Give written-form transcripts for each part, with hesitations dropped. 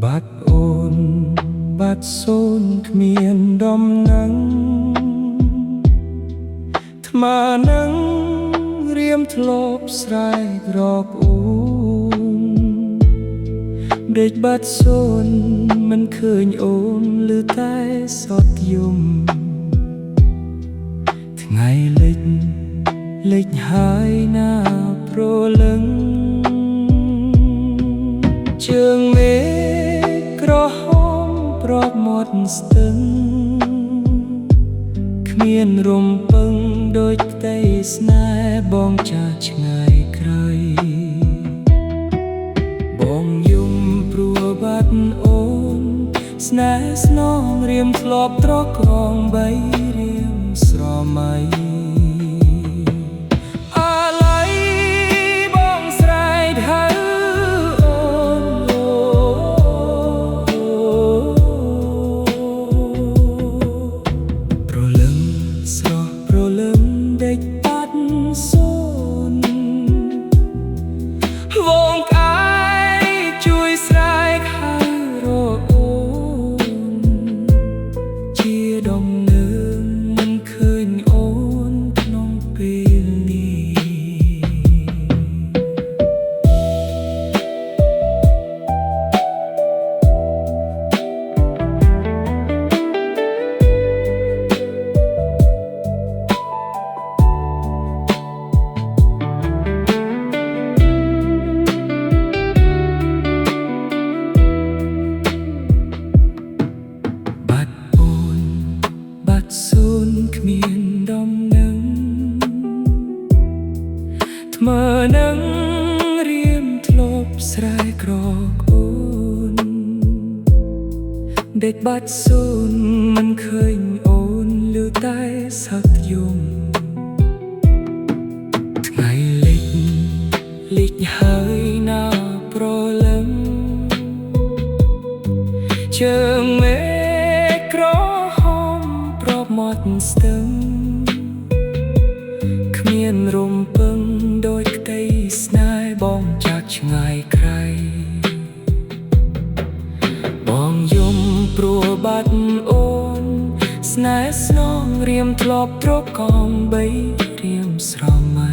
បាត់អូនបាត់សូនគ្មានដំណឹងថ្មនឹងរៀមធ្លាប់ស្រែករកអូនដេកបាត់សូនមិនឃើញអូនឮតែសត់យំថ្ងៃលិចហើយណាប្រលឹងជើងមេក្រហមប្របមាត់ស្ទឹងគ្មានរំពឹងដូចផ្ទៃស្នេហ៍បងចាស់ឆ្ងាយក្រៃបងយំព្រោះបាត់អូនស្នេហ៍ស្នងរៀមធ្លាប់ត្រក្រងបីរៀមស្រមៃសូនគ្មានដំណឹងថ្មើរនឹងរៀមធ្លាប់ស្រែករកអូនដេកបាត់សូនមិនឃើញអូនឮតែសត្វយំថ្ងៃលិចហើយណាប្រលឹងជើងមេក្រមាត់ស្ទឹងគ្មានរំពឹងដូចក្តីស្នេហ៍បងចាស់ឆ្ងាយក្រៃបងយំព្រោះបាត់អូនស្នេហ៍ស្នងរៀមធ្លាប់ត្រកងបីរៀមស្រមៃ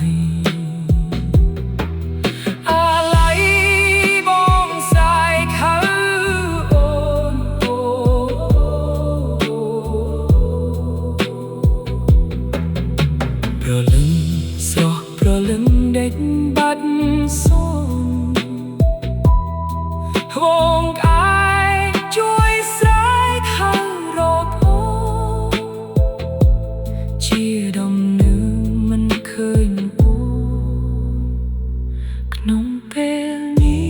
ប្រលឹងដេកបាត់សូនវងអាយជួយស្រែកហៅរកអូនជាដំណឹងមិនឃើញអូនក្នុងពេលនេះ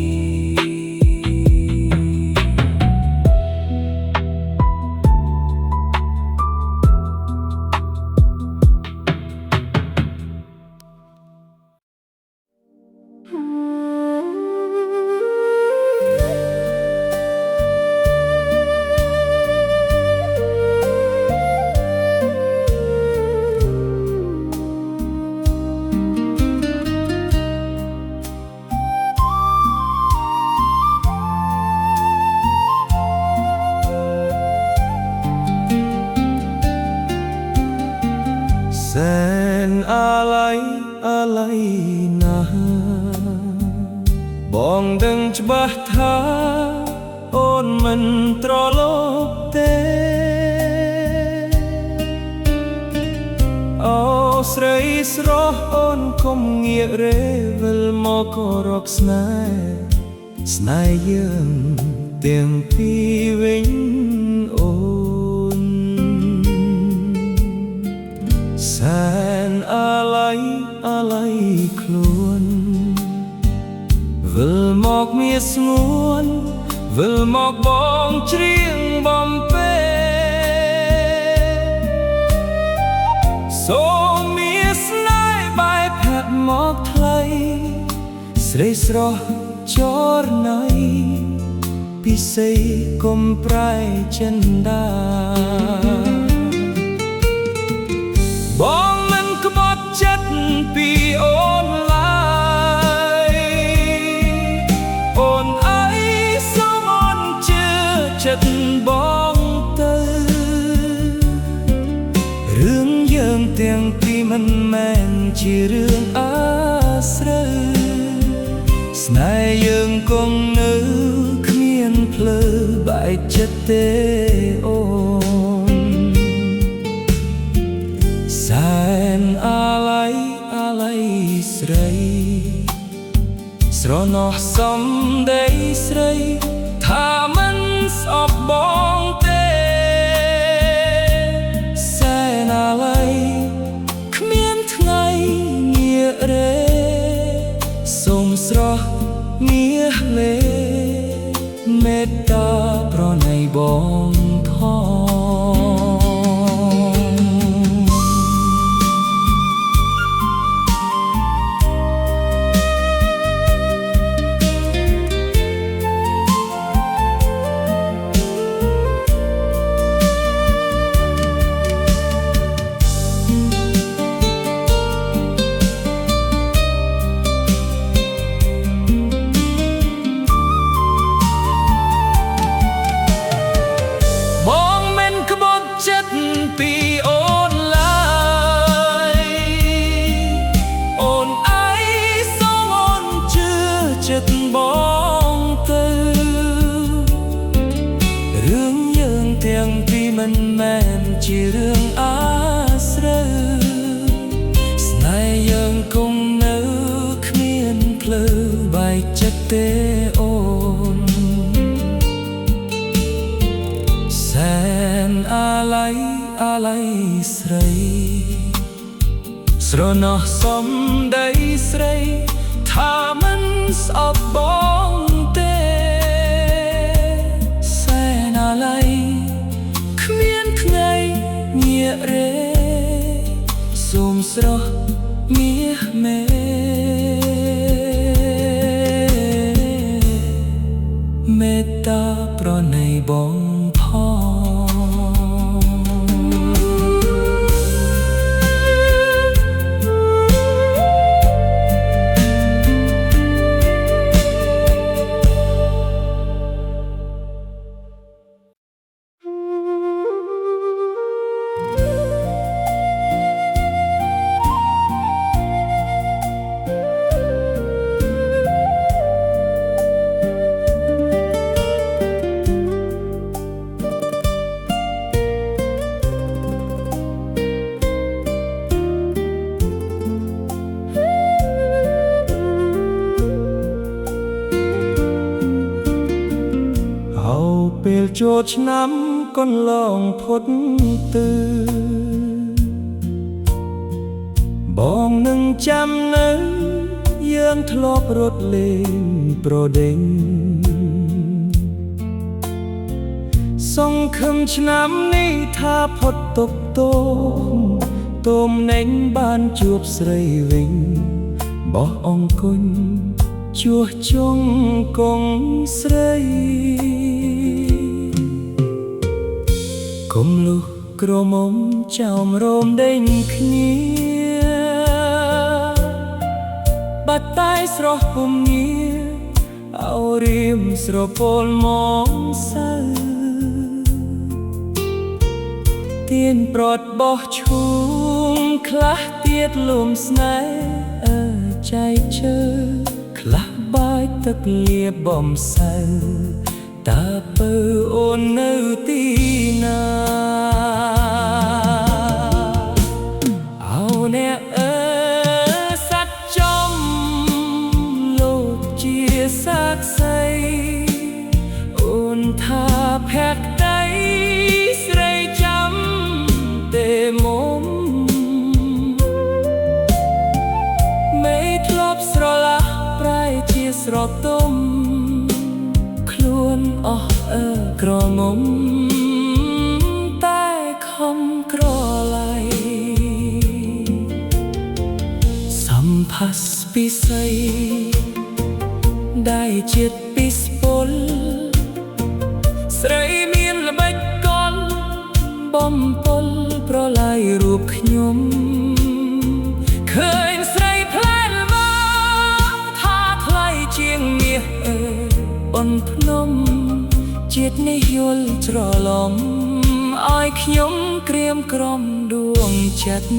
แสนอะไรนะបងដឹងច្បាស់ថាអូនមិនត្រឡប់ទេអូស្រីស្រស់អូនកុំងាករេវិលមកក៏រកស្នេហ៍យើងទាំងពីរវិញអូនសែនอะไรខ្លួនវិលមកមានស្ងួនវិលមកបងច្រៀងបំពេសូមមានស្នេហ៍បែបផាត់មកថ្លៃស្រីស្រស់ចរណៃពិសេសកុំប្រែចិនដាបងមិនក្បត់ចិត្តពីអូនឡើយអូនអីសូមអូនជ ចិត្តបងទៅរឿងយើងទាំងពីរមិនមែនជារឿងអាស្រូវស្នេហ៍យើងគង់នៅគ្មានភ្លើបែកចិត្តទេអូនសែនអាឡ័យអាឡ័យស្រីស្រណោះសំដីស្រីថាមិនស្អប់បងទេសែនអាឡ័យគ្មានថ្ងៃងាករេសូមស្រស់មាសលេមេត្តាប្រណីបងផងចិត្តពីអូនឡើយអូនអីសូមអូនជឿចិត្តបងទៅរឿងយើងទាំងពីរមិនមែនជារឿងអាស្រូវស្នេហ៍យើងគង់នៅគ្មានភ្លើបែកចិត្តទេអូនសែនអាឡ័យអាឡ័យស្រីស្រណោះសំដីស្រីថាមិនស្អប់បងទេសែនអាឡ័យគ្មានថ្ងៃងាករេសូមស្រស់មាសមេមេត្តាប្រណីបងពេលចូលឆ្នាំកន្លងផុតទៅបងនឹងចាំនៅយើងធ្លាប់រត់លេងប្រដេញសង្ឃឹមឆ្នាំនេះថាផុតទុក្ខទោសទុំណេញបានជួបស្រីវិញបោះអង្គុញជួសជុងគង់ស្រីគុំលុះក្រមុំចោមរោមដេញគ្នាបាត់តែស្រស់ពុំងារអោរៀមស្រពលមកសៅទៀនប្រត់បោះឈូងខ្លះទៀតលំស្នេហ៍ចែកជើខ្លះបាយទឹកលាបំសៅតើពើអូននៅទីណាអោអ្នកអើសត្វចំលោកជាសាក្សីអូនថាភក្តីស្រីចាំទេមុំមេធ្លាប់ស្រឡះប្រែជាស្រទុំអស់ក្រមុំតែខំក្រឡៃសម្ផាសពិសីได้ចិត្តពីស្ពុលស្រីមានល្បិចកលបំពុលប្រឡាយរូបខ្ញុំឃើញស្រីផ្លែមកថាថ្លៃជាងមាសអូនភ្នំ ជាតិនេះយល់ច្រឡំឲ្យខ្ញុំក្រៀមក្រំដួងចិត្ត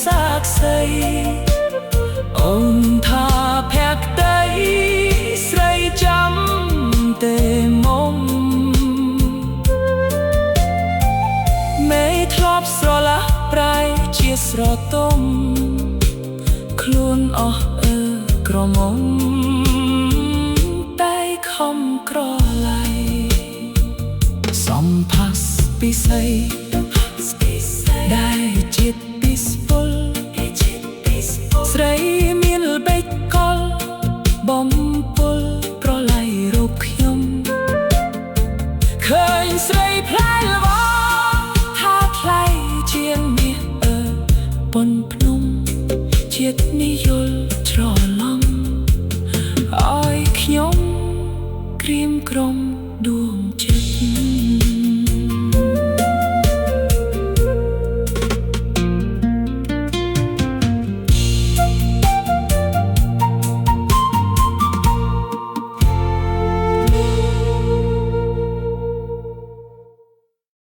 សាកសីអូនថាភក្តីស្រីចាំទេមុំមេធ្លាប់ស្រឡះប្រៃជាស្រទុំខ្លួនអស់ក្រមុំតែខំក្រឡៃសំផាសពិសី